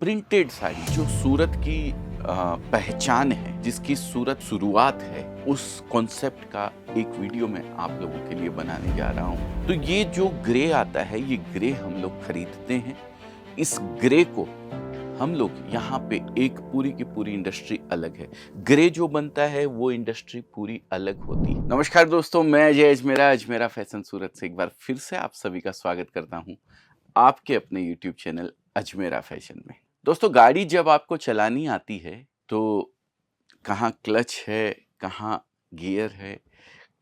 Printed sari जो सूरत की पहचान है, जिसकी सूरत शुरुआत है, उस कॉन्सेप्ट का एक वीडियो मैं आप लोगों के लिए बनाने जा रहा हूँ। तो ये जो ग्रे आता है, ये ग्रे हम लोग खरीदते हैं। इस ग्रे को हम लोग यहाँ पे एक पूरी की पूरी इंडस्ट्री अलग है। ग्रे जो बनता है वो इंडस्ट्री पूरी अलग होती है। नमस्कार दोस्तों, मैं अजय अजमेरा फैशन सूरत से एक बार फिर से आप सभी का स्वागत करता हूँ आपके अपने यूट्यूब चैनल अजमेरा फैशन में। दोस्तों, गाड़ी जब आपको चलानी आती है तो कहाँ क्लच है, कहाँ गियर है,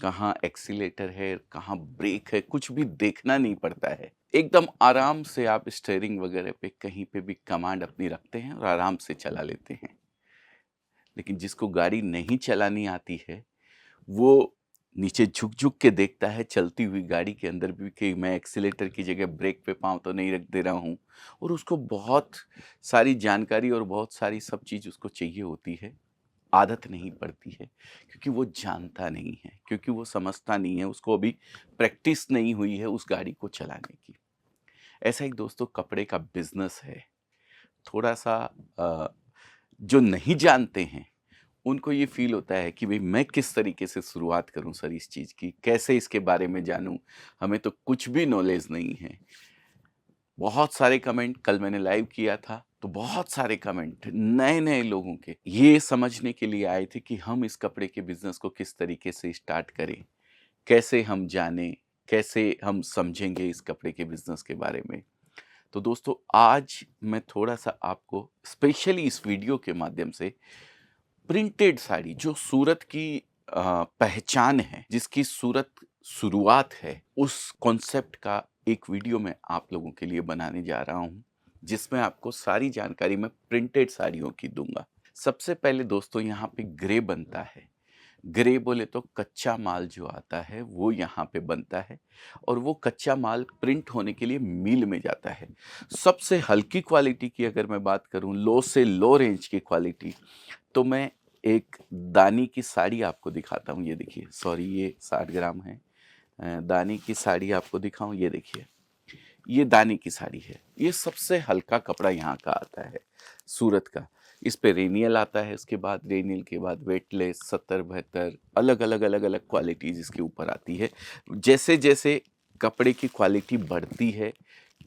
कहाँ एक्सीलेटर है, कहाँ ब्रेक है, कुछ भी देखना नहीं पड़ता है। एकदम आराम से आप स्टीयरिंग वगैरह पे कहीं पे भी कमांड अपनी रखते हैं और आराम से चला लेते हैं। लेकिन जिसको गाड़ी नहीं चलानी आती है, वो नीचे झुक-झुक के देखता है चलती हुई गाड़ी के अंदर भी कि मैं एक्सीलेटर की जगह ब्रेक पे पाँव तो नहीं रख दे रहा हूँ। और उसको बहुत सारी जानकारी और बहुत सारी सब चीज़ उसको चाहिए होती है। आदत नहीं पड़ती है क्योंकि वो जानता नहीं है, क्योंकि वो समझता नहीं है, उसको अभी प्रैक्टिस नहीं हुई है उस गाड़ी को चलाने की। ऐसा ही दोस्तों कपड़े का बिज़नेस है। थोड़ा-सा जो नहीं जानते हैं उनको ये फ़ील होता है कि भई मैं किस तरीके से शुरुआत करूँ सर इस चीज़ की? कैसे इसके बारे में जानूँ? हमें तो कुछ भी नॉलेज नहीं है। बहुत सारे कमेंट कल मैंने लाइव किया था, तो बहुत सारे कमेंट नए-नए लोगों के ये समझने के लिए आए थे कि हम इस कपड़े के बिज़नेस को किस तरीके से स्टार्ट करें? कैसे हम जानें? कैसे हम समझेंगे इस कपड़े के बिज़नेस के बारे में? तो दोस्तों, आज मैं थोड़ा-सा आपको स्पेशली इस वीडियो के माध्यम से प्रिंटेड साड़ी जो सूरत की पहचान है, जिसकी सूरत शुरुआत है, उस कॉन्सेप्ट का एक वीडियो मैं आप लोगों के लिए बनाने जा रहा हूँ, जिसमें आपको सारी जानकारी मैं प्रिंटेड साड़ियों की दूँगा। सबसे पहले दोस्तों यहाँ पे ग्रे बनता है। ग्रे बोले तो कच्चा माल जो आता है वो यहाँ पे बनता है और वो कच्चा माल प्रिंट होने के लिए मिल में जाता है। सबसे हल्की क्वालिटी की अगर मैं बात करूँ, लो से लो रेंज की क्वालिटी, तो मैं एक दानी की साड़ी आपको दिखाता हूँ। ये देखिए, सॉरी ये 60 ग्राम है। दानी की साड़ी आपको दिखाऊँ, ये देखिए। ये दानी की साड़ी है। ये सबसे हल्का कपड़ा यहाँ का आता है, सूरत का। इस पे रेनियल आता है, उसके बाद रेनियल के बाद वेटलेस 70-72 अलग-अलग, अलग-अलग क्वालिटीज़ इसके ऊपर आती है। जैसे-जैसे कपड़े की क्वालिटी बढ़ती है,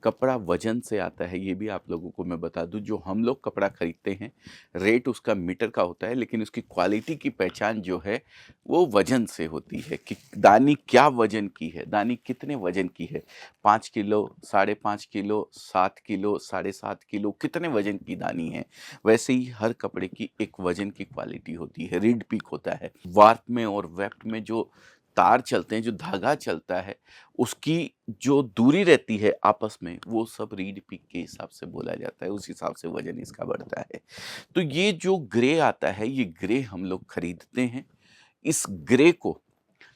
कपड़ा वज़न से आता है, ये भी आप लोगों को मैं बता दूँ। जो हम लोग कपड़ा खरीदते हैं, रेट उसका मीटर का होता है, लेकिन उसकी क्वालिटी की पहचान जो है, वो वज़न से होती है कि दानी क्या वज़न की है, दानी कितने वज़न की है। 5 किलो, 5.5 किलो, 7 किलो, 7.5 किलो, कितने वज़न की दानी है। वैसे ही हर कपड़े की एक वज़न की क्वालिटी होती है, रीड पीक होता है। वार्प में और वेफ्ट में जो तार चलते हैं, जो धागा चलता है, उसकी जो दूरी रहती है आपस में, वो सब रीड पीक के हिसाब से बोला जाता है, उस हिसाब से वज़न इसका बढ़ता है। तो ये जो ग्रे आता है, ये ग्रे हम लोग खरीदते हैं। इस ग्रे को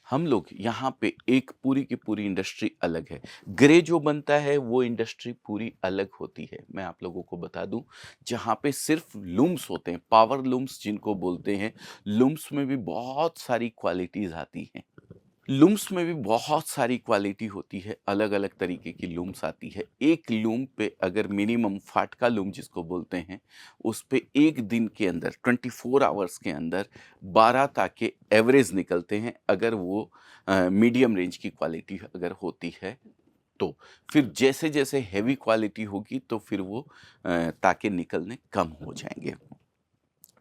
हम लोग यहाँ पे एक पूरी की पूरी इंडस्ट्री अलग है। ग्रे जो बनता है वो इंडस्ट्री पूरी अलग होती है। मैं आप लोगों को बता दूँ, जहाँ पे सिर्फ़ लूम्स होते हैं, पावर लूम्स जिनको बोलते हैं, लूम्स में भी बहुत सारी क्वालिटीज़ आती हैं। लूम्स में भी बहुत सारी क्वालिटी होती है, अलग-अलग तरीके की लूम्स आती है। एक लूम पे अगर मिनिमम फाटका लूम जिसको बोलते हैं, उस पे 1 दिन के अंदर 24 आवर्स के अंदर 12 ताके एवरेज निकलते हैं, अगर वो मीडियम रेंज की क्वालिटी अगर होती है तो। फिर जैसे-जैसे हेवी क्वालिटी होगी तो फिर वो ताके निकलने कम हो जाएँगे।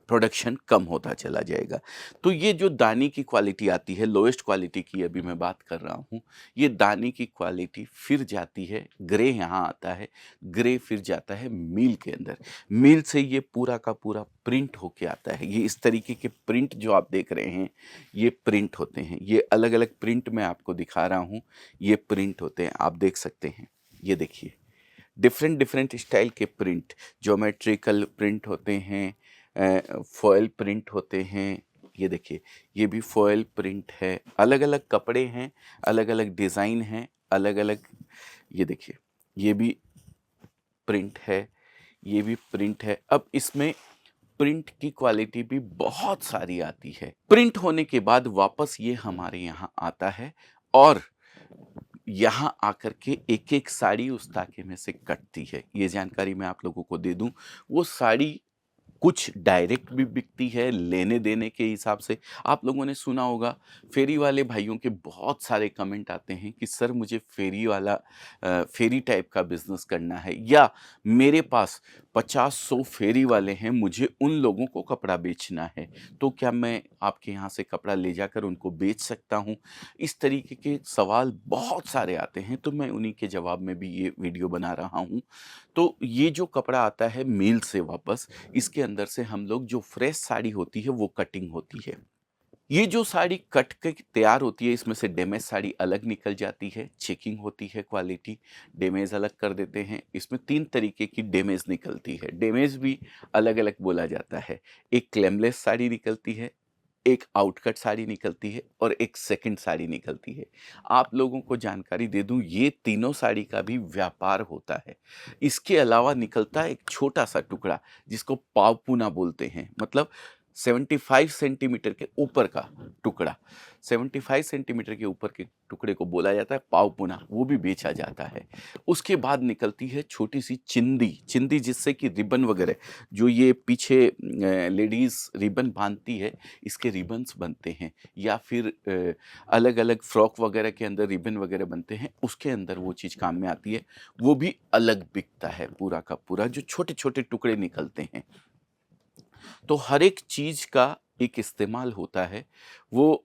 प्रोडक्शन कम होता चला जाएगा। तो ये जो दाने की क्वालिटी आती है, लोएस्ट क्वालिटी की अभी मैं बात कर रहा हूँ, ये दाने की क्वालिटी फिर जाती है, ग्रे यहाँ आता है, ग्रे फिर जाता है मील के अंदर। मील से ये पूरा का पूरा प्रिंट होके आता है। ये इस तरीके के प्रिंट जो आप देख रहे हैं, ये प्रिंट होते हैं। ये अलग-अलग प्रिंट मैं आपको दिखा रहा हूँ, ये प्रिंट होते हैं, आप देख सकते हैं। ये देखिए, डिफरेंट-डिफरेंट स्टाइल के प्रिंट, ज्योमेट्रिकल प्रिंट होते हैं, फॉयल प्रिंट होते हैं। ये देखिए, ये भी फॉयल प्रिंट है। अलग-अलग कपड़े हैं, अलग-अलग डिज़ाइन हैं, अलग-अलग। ये देखिए, ये भी प्रिंट है, ये भी प्रिंट है। अब इसमें प्रिंट की क्वालिटी भी बहुत सारी आती है। प्रिंट होने के बाद वापस ये हमारे यहाँ आता है और यहाँ आकर के एक एक साड़ी उस ताके में से कटती है। ये जानकारी मैं आप लोगों को दे दूं, वो साड़ी कुछ डायरेक्ट भी बिकती है लेने देने के हिसाब से। आप लोगों ने सुना होगा, फेरी वाले भाइयों के बहुत सारे कमेंट आते हैं कि सर मुझे फेरी वाला फेरी टाइप का बिजनेस करना है, या मेरे पास 50-100 फेरी वाले हैं, मुझे उन लोगों को कपड़ा बेचना है, तो क्या मैं आपके यहाँ से कपड़ा ले जाकर उनको बेच सकता हूँ? इस तरीके के सवाल बहुत सारे आते हैं, तो मैं उन्हीं के जवाब में भी ये वीडियो बना रहा हूँ। तो ये जो कपड़ा आता है मिल से वापस, इसके अंदर से हम लोग जो फ्रेश साड़ी होती है वो कटिंग होती है। ये जो साड़ी कट के तैयार होती है, इसमें से डैमेज साड़ी अलग निकल जाती है, चेकिंग होती है, क्वालिटी डैमेज अलग कर देते हैं। इसमें 3 तरीके की डैमेज निकलती है, डैमेज भी अलग-अलग बोला जाता है। एक क्लेमलेस साड़ी निकलती है, एक आउटकट साड़ी निकलती है और एक सेकंड साड़ी निकलती है। आप लोगों को जानकारी दे दूं, ये तीनों साड़ी का भी व्यापार होता है। इसके अलावा निकलता है एक छोटा-सा टुकड़ा जिसको पावपूना बोलते हैं, मतलब 75 सेंटीमीटर के ऊपर का टुकड़ा। 75 सेंटीमीटर के ऊपर के टुकड़े को बोला जाता है पावपूना, वो भी बेचा जाता है। उसके बाद निकलती है छोटी-सी चिंदी, चिंदी जिससे कि रिबन वगैरह, जो ये पीछे लेडीज़ रिबन बाँधती है, इसके रिबन्स बनते हैं, या फिर अलग-अलग फ्रॉक वगैरह के अंदर रिबन वगैरह बनते हैं, उसके अंदर वो चीज़ काम में आती है। वो भी अलग बिकता है पूरा का पूरा, जो छोटे-छोटे टुकड़े निकलते हैं। तो हर एक चीज़ का एक इस्तेमाल होता है, वो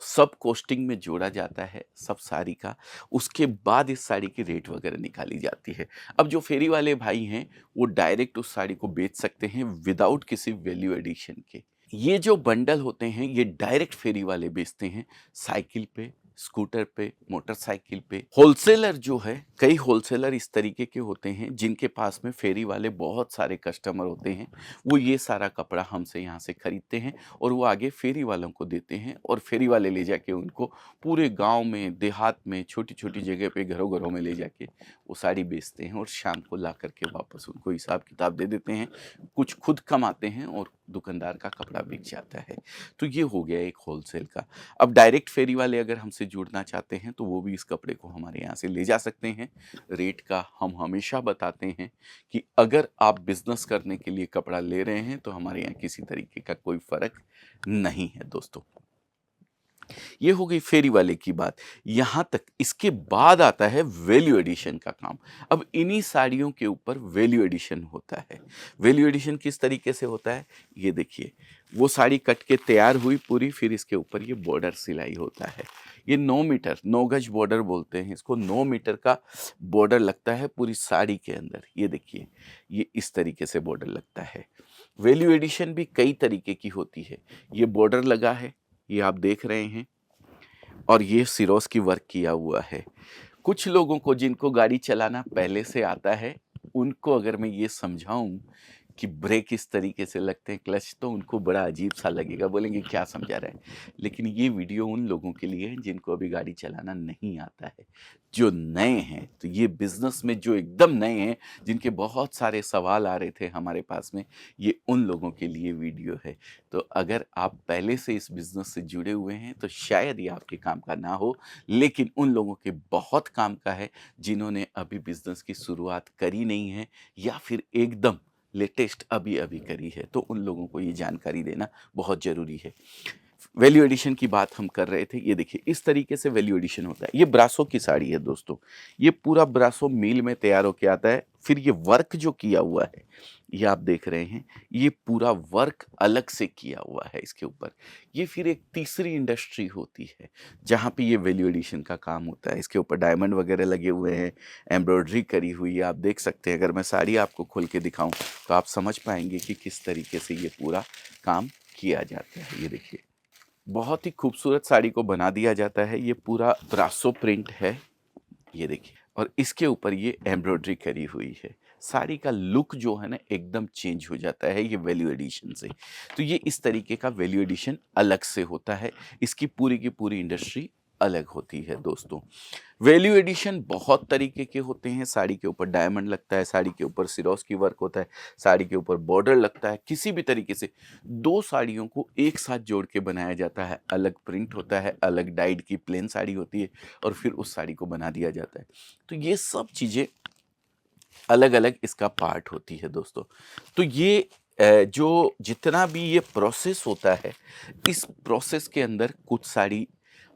सब कॉस्टिंग में जोड़ा जाता है, सब साड़ी का। उसके बाद इस साड़ी की रेट वगैरह निकाली जाती है। अब जो फेरी वाले भाई हैं, वो डायरेक्ट उस साड़ी को बेच सकते हैं विदाउट किसी वैल्यू एडिशन के। ये जो बंडल होते हैं, ये डायरेक्ट फेरी वाले बेचते हैं, साइकिल पे, स्कूटर पे, मोटरसाइकिल पे। होलसेलर जो है, कई होलसेलर इस तरीके के होते हैं जिनके पास में फेरी वाले बहुत सारे कस्टमर होते हैं। वो ये सारा कपड़ा हमसे यहाँ से खरीदते हैं और वो आगे फेरी वालों को देते हैं, और फेरी वाले ले जाके उनको पूरे गाँव में, देहात में, छोटी-छोटी जगह पे, घरों-घरों में ले जाके वो साड़ी बेचते हैं और शाम को ला कर के वापस उनको हिसाब-किताब दे देते हैं। कुछ खुद कमाते हैं और दुकानदार का कपड़ा बिक जाता है। तो ये हो गया एक होलसेल का। अब डायरेक्ट फेरी वाले अगर हमसे जुड़ना चाहते हैं, तो वो भी इस कपड़े को हमारे यहाँ से ले जा सकते हैं। रेट का हम हमेशा बताते हैं कि अगर आप बिज़नेस करने के लिए कपड़ा ले रहे हैं, तो हमारे यहाँ किसी तरीके का कोई फ़र्क नहीं है दोस्तों। ये हो गई फेरी वाले की बात। यहाँ तक इसके बाद आता है वैल्यू एडिशन का काम। अब इन्हीं साड़ियों के ऊपर वैल्यू एडिशन होता है। वैल्यू एडिशन किस तरीके से होता है, ये देखिए। वो साड़ी कट के तैयार हुई पूरी, फिर इसके ऊपर ये बॉर्डर सिलाई होता है। ये 9 मीटर, 9 गज बॉर्डर बोलते हैं इसको। 9 मीटर का बॉर्डर लगता है पूरी साड़ी के अंदर। ये देखिए, ये इस तरीके से बॉर्डर लगता है। वैल्यू एडिशन भी कई तरीके की होती है। ये बॉर्डर लगा है, ये आप देख रहे हैं, और ये सिरोस्की की वर्क किया हुआ है। कुछ लोगों को जिनको गाड़ी चलाना पहले से आता है, उनको अगर मैं ये समझाऊं कि ब्रेक इस तरीके से लगते हैं, क्लच, तो उनको बड़ा अजीब सा लगेगा, बोलेंगे क्या समझा रहा है। लेकिन ये वीडियो उन लोगों के लिए है जिनको अभी गाड़ी चलाना नहीं आता है, जो नए हैं। तो ये बिजनेस में जो एकदम नए हैं, जिनके बहुत सारे सवाल आ रहे थे हमारे पास में, ये उन लोगों के लिए वीडियो है। तो अगर आप पहले से इस बिजनेस से जुड़े हुए हैं, तो शायद ये आपके काम का ना हो, लेकिन उन लोगों के बहुत काम का है जिन्होंने अभी बिजनेस की शुरुआत करी नहीं है, या फिर एकदम लेटेस्ट अभी-अभी करी है। तो उन लोगों को ये जानकारी देना बहुत ज़रूरी है। वैल्यू एडिशन की बात हम कर रहे थे। ये देखिए, इस तरीके से वैल्यू एडिशन होता है। ये ब्रासो की साड़ी है दोस्तों। ये पूरा ब्रासो मिल में तैयार होके आता है। फिर ये वर्क जो किया हुआ है, ये आप देख रहे हैं, ये पूरा वर्क अलग से किया हुआ है इसके ऊपर। ये फिर एक तीसरी इंडस्ट्री होती है, जहाँ पे ये वैल्यू एडिशन का काम होता है। इसके ऊपर डायमंड वगैरह लगे हुए हैं, एम्ब्रॉयडरी करी हुई है, आप देख सकते हैं। अगर मैं साड़ी आपको खोल के दिखाऊँ, तो आप समझ पाएँगे कि किस तरीके से ये पूरा काम किया जाता है। ये देखिए, बहुत ही खूबसूरत साड़ी को बना दिया जाता है। ये पूरा ब्रासो प्रिंट है, ये देखिए, और इसके ऊपर ये एम्ब्रॉयडरी करी हुई है। साड़ी का लुक जो है ना, एकदम चेंज हो जाता है ये वैल्यू एडिशन से। तो ये इस तरीके का वैल्यू एडिशन अलग से होता है। इसकी पूरी की पूरी इंडस्ट्री अलग होती है दोस्तों। वैल्यू एडिशन बहुत तरीके के होते हैं। साड़ी के ऊपर डायमंड लगता है, साड़ी के ऊपर सिरोस्की वर्क होता है, साड़ी के ऊपर बॉर्डर लगता है। किसी भी तरीके से दो साड़ियों को एक साथ जोड़ के बनाया जाता है। अलग प्रिंट होता है, अलग डाइड की प्लेन साड़ी होती है और फिर उस साड़ी को बना दिया जाता है। तो ये सब चीज़ें अलग अलग इसका पार्ट होती है दोस्तों। तो ये जो जितना भी ये प्रोसेस होता है, इस प्रोसेस के अंदर कुछ साड़ी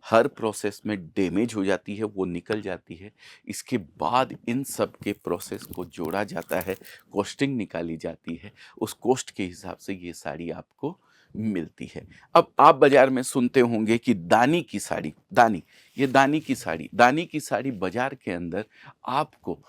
हर प्रोसेस में डैमेज हो जाती है, वो निकल जाती है। इसके बाद इन सब के प्रोसेस को जोड़ा जाता है, कॉस्टिंग निकाली जाती है, उस कॉस्ट के हिसाब से ये साड़ी आपको मिलती है। अब आप बाजार में सुनते होंगे कि दानी की साड़ी, ये दानी की साड़ी बाजार के अंदर आपको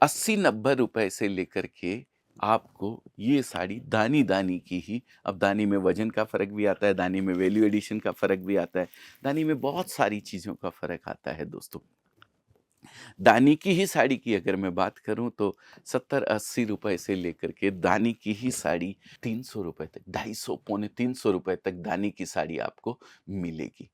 80-90 रुपए से लेकर के आपको ये साड़ी दानी की ही, अब दानी में वजन का फ़र्क भी आता है, दानी में वैल्यू एडिशन का फ़र्क भी आता है, दानी में बहुत सारी चीज़ों का फ़र्क आता है दोस्तों। दानी की ही साड़ी की अगर मैं बात करूं तो 70-80 रुपए से लेकर के दानी की ही साड़ी 300 रुपए तक, 250 पौने 300 रुपए तक दानी की साड़ी आपको मिलेगी।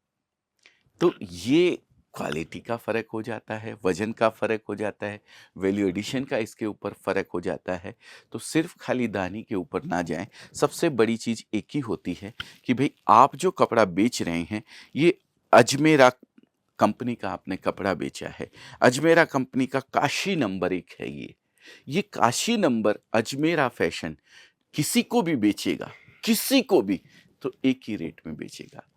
तो ये क्वालिटी का फ़र्क हो जाता है, वज़न का फ़र्क हो जाता है, वैल्यू एडिशन का इसके ऊपर फ़र्क हो जाता है। तो सिर्फ़ खाली दानी के ऊपर ना जाएँ। सबसे बड़ी चीज़ एक ही होती है कि भई आप जो कपड़ा बेच रहे हैं, ये अजमेरा कंपनी का आपने कपड़ा बेचा है। अजमेरा कंपनी का काशी नंबर 1 है ये। ये काशी नंबर अजमेरा फ़ैशन किसी को भी बेचेगा, किसी को भी, तो एक ही रेट में बेचेगा।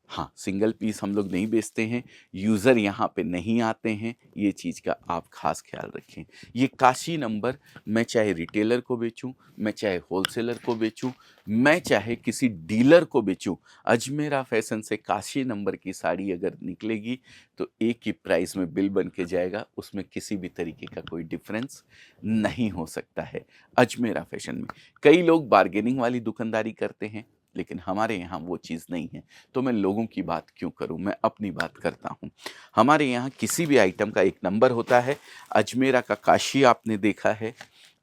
हाँ, सिंगल पीस हम लोग नहीं बेचते हैं, यूज़र यहाँ पे नहीं आते हैं, ये चीज़ का आप ख़ास ख़्याल रखें। ये काशी नंबर मैं चाहे रिटेलर को बेचूँ, मैं चाहे होलसेलर को बेचूँ, मैं चाहे किसी डीलर को बेचूँ, अजमेरा फ़ैशन से काशी नंबर की साड़ी अगर निकलेगी तो एक ही प्राइस में बिल बन के जाएगा, उसमें किसी भी तरीके का कोई डिफ़रेंस नहीं हो सकता है अजमेरा फ़ैशन में। कई लोग बार्गेनिंग वाली दुकानदारी करते हैं, लेकिन हमारे यहाँ वो चीज़ नहीं है। तो मैं लोगों की बात क्यों करूं, मैं अपनी बात करता हूं। हमारे यहाँ किसी भी आइटम का एक नंबर होता है। अजमेरा का काशी आपने देखा है,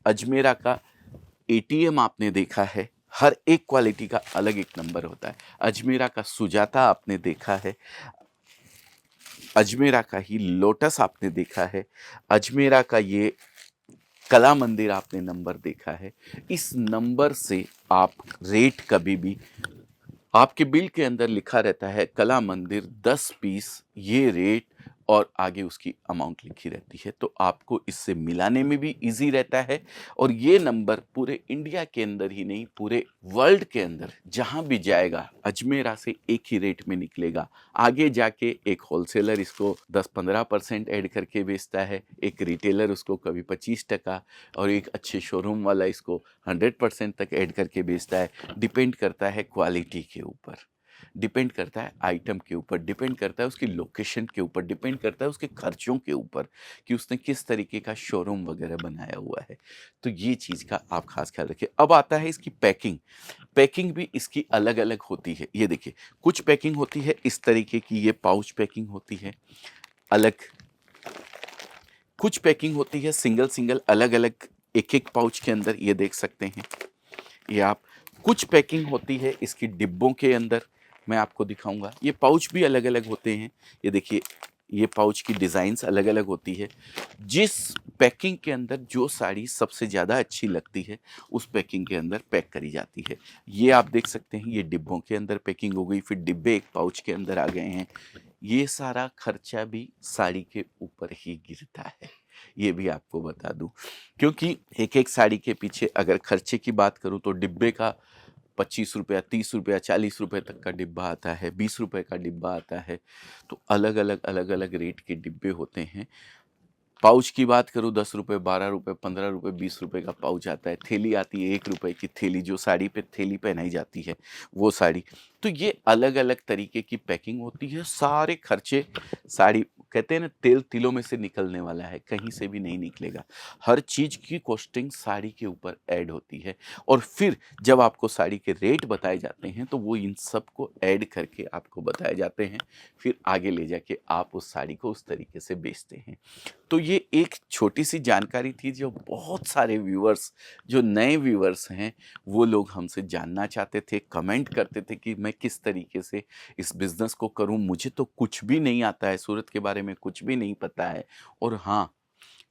अजमेरा का एटीएम आपने देखा है, हर एक क्वालिटी का अलग एक नंबर होता है। अजमेरा का सुजाता आपने देखा है, अजमेरा का ही लोटस आपने देखा है, अजमेरा का ये कला मंदिर आपने नंबर देखा है। इस नंबर से आप रेट कभी भी, आपके बिल के अंदर लिखा रहता है कला मंदिर 10 पीस ये रेट, और आगे उसकी अमाउंट लिखी रहती है, तो आपको इससे मिलाने में भी इजी रहता है। और ये नंबर पूरे इंडिया के अंदर ही नहीं, पूरे वर्ल्ड के अंदर जहाँ भी जाएगा अजमेरा से एक ही रेट में निकलेगा। आगे जाके एक होलसेलर इसको 10-15% ऐड करके बेचता है, एक रिटेलर उसको कभी 25% और एक अच्छे शोरूम वाला इसको 100% तक ऐड करके बेचता है। डिपेंड करता है क्वालिटी के ऊपर, डिपेंड करता है आइटम के ऊपर, डिपेंड करता है उसकी लोकेशन के ऊपर, डिपेंड करता है उसके खर्चों के ऊपर कि उसने किस तरीके का शोरूम वगैरह बनाया हुआ है। तो ये चीज़ का आप खास ख्याल रखिए। अब आता है इसकी पैकिंग। पैकिंग भी इसकी अलग अलग होती है। ये देखिए, कुछ पैकिंग होती है इस तरीके की, ये पाउच पैकिंग होती है अलग, कुछ पैकिंग होती है सिंगल सिंगल अलग अलग एक एक पाउच के अंदर, ये देख सकते हैं ये आप। कुछ पैकिंग होती है इसकी डिब्बों के अंदर, मैं आपको दिखाऊंगा। ये पाउच भी अलग अलग होते हैं, ये देखिए, ये पाउच की डिज़ाइंस अलग अलग होती है। जिस पैकिंग के अंदर जो साड़ी सबसे ज़्यादा अच्छी लगती है उस पैकिंग के अंदर पैक करी जाती है। ये आप देख सकते हैं, ये डिब्बों के अंदर पैकिंग हो गई, फिर डिब्बे एक पाउच के अंदर आ गए हैं। ये सारा खर्चा भी साड़ी के ऊपर ही गिरता है, ये भी आपको बता दूं, क्योंकि एक एक साड़ी के पीछे अगर खर्चे की बात करूं तो डिब्बे का 25 रुपया, 30 रुपया, 40 रुपए तक का डिब्बा आता है, 20 रुपए का डिब्बा आता है। तो अलग अलग रेट के डिब्बे होते हैं। पाउच की बात करूँ 10 रुपये, 12 रुपये, 15 रुपये, 20 रुपये का पाउच आता है। थैली आती है 1 रुपये की थैली, जो साड़ी पे थैली पहनाई जाती है वो साड़ी। तो ये अलग अलग तरीके की पैकिंग होती है। सारे खर्चे साड़ी कहते हैं ना, तेल तिलों में से निकलने वाला है, कहीं से भी नहीं निकलेगा। हर चीज़ की कॉस्टिंग साड़ी के ऊपर ऐड होती है और फिर जब आपको साड़ी के रेट बताए जाते हैं तो वो इन सब को ऐड करके आपको बताए जाते हैं, फिर आगे ले जाके आप उस साड़ी को उस तरीके से बेचते हैं। तो ये एक छोटी-सी जानकारी थी जो बहुत सारे व्यूअर्स, जो नए व्यूअर्स हैं, वो लोग हमसे जानना चाहते थे, कमेंट करते थे कि मैं किस तरीके से इस बिज़नेस को करूँ? मुझे तो कुछ भी नहीं आता है, सूरत के बारे में कुछ भी नहीं पता है। और हाँ,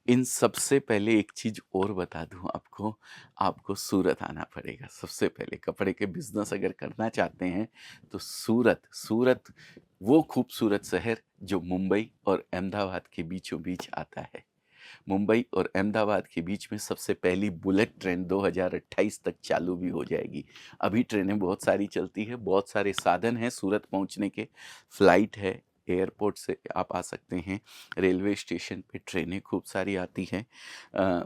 इन सबसे पहले एक चीज़ और बता दूँ आपको, आपको सूरत आना पड़ेगा। सबसे पहले कपड़े के बिज़नेस अगर करना चाहते हैं, तो सूरत वो खूबसूरत शहर जो मुंबई और अहमदाबाद के बीचों-बीच आता है। मुंबई और अहमदाबाद के बीच में सबसे पहली बुलेट ट्रेन 2028 तक चालू भी हो जाएगी। अभी ट्रेनें बहुत सारी चलती है, बहुत सारे साधन हैं सूरत पहुँचने के। फ्लाइट है, एयरपोर्ट से आप आ सकते हैं, रेलवे स्टेशन पे ट्रेनें खूब सारी आती हैं,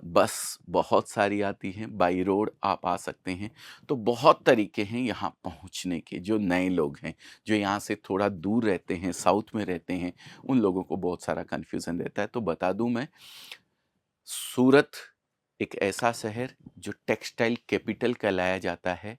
बस बहुत सारी आती हैं, बाई रोड आप आ सकते हैं। तो बहुत तरीके हैं यहाँ पहुँचने के। जो नए लोग हैं, जो यहाँ से थोड़ा दूर रहते हैं, साउथ में रहते हैं, उन लोगों को बहुत सारा कन्फ्यूज़न रहता है। तो बता दूँ मैं, सूरत एक ऐसा शहर जो टेक्सटाइल कैपिटल कहलाया जाता है,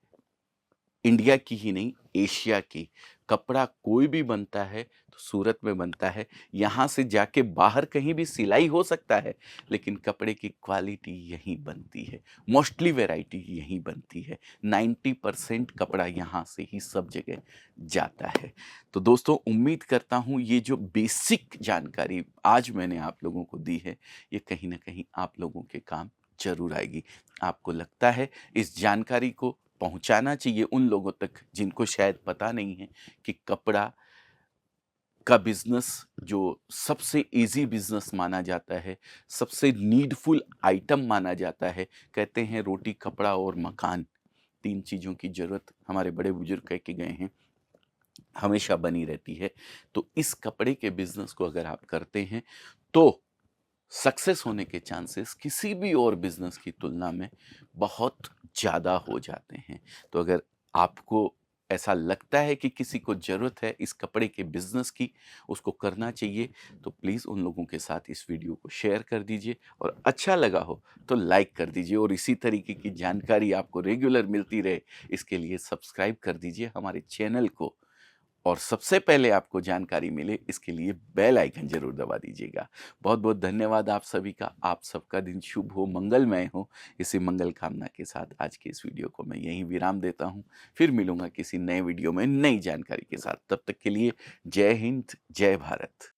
इंडिया की ही नहीं, एशिया की। कपड़ा कोई भी बनता है तो सूरत में बनता है। यहाँ से जाके बाहर कहीं भी सिलाई हो सकता है, लेकिन कपड़े की क्वालिटी यहीं बनती है। मोस्टली वैरायटी यहीं बनती है। 90% कपड़ा यहाँ से ही सब जगह जाता है। तो दोस्तों, उम्मीद करता हूँ ये जो बेसिक जानकारी आज मैंने आप लोगों को दी है, ये कहीं न कहीं आप लोगों के काम ज़रूर आएगी। आपको लगता है इस जानकारी को पहुंचाना चाहिए उन लोगों तक जिनको शायद पता नहीं है कि कपड़ा का बिजनेस जो सबसे इजी बिजनेस माना जाता है, सबसे नीडफुल आइटम माना जाता है। कहते हैं रोटी, कपड़ा और मकान, तीन चीज़ों की ज़रूरत हमारे बड़े बुजुर्ग कह के गए हैं, हमेशा बनी रहती है। तो इस कपड़े के बिजनेस को अगर आप करते हैं तो सक्सेस होने के चांसेस किसी भी और बिजनेस की तुलना में बहुत ज़्यादा हो जाते हैं। तो अगर आपको ऐसा लगता है कि किसी को ज़रूरत है इस कपड़े के बिज़नेस की, उसको करना चाहिए, तो प्लीज़ उन लोगों के साथ इस वीडियो को शेयर कर दीजिए और अच्छा लगा हो तो लाइक कर दीजिए। और इसी तरीके की जानकारी आपको रेगुलर मिलती रहे, इसके लिए सब्सक्राइब कर दीजिए हमारे चैनल को। और सबसे पहले आपको जानकारी मिले इसके लिए बेल आइकन ज़रूर दबा दीजिएगा। बहुत-बहुत धन्यवाद आप सभी का। आप सबका दिन शुभ हो, मंगलमय हो। इसी मंगल कामना के साथ आज के इस वीडियो को मैं यहीं विराम देता हूँ। फिर मिलूँगा किसी नए वीडियो में नई जानकारी के साथ। तब तक के लिए जय हिंद, जय भारत।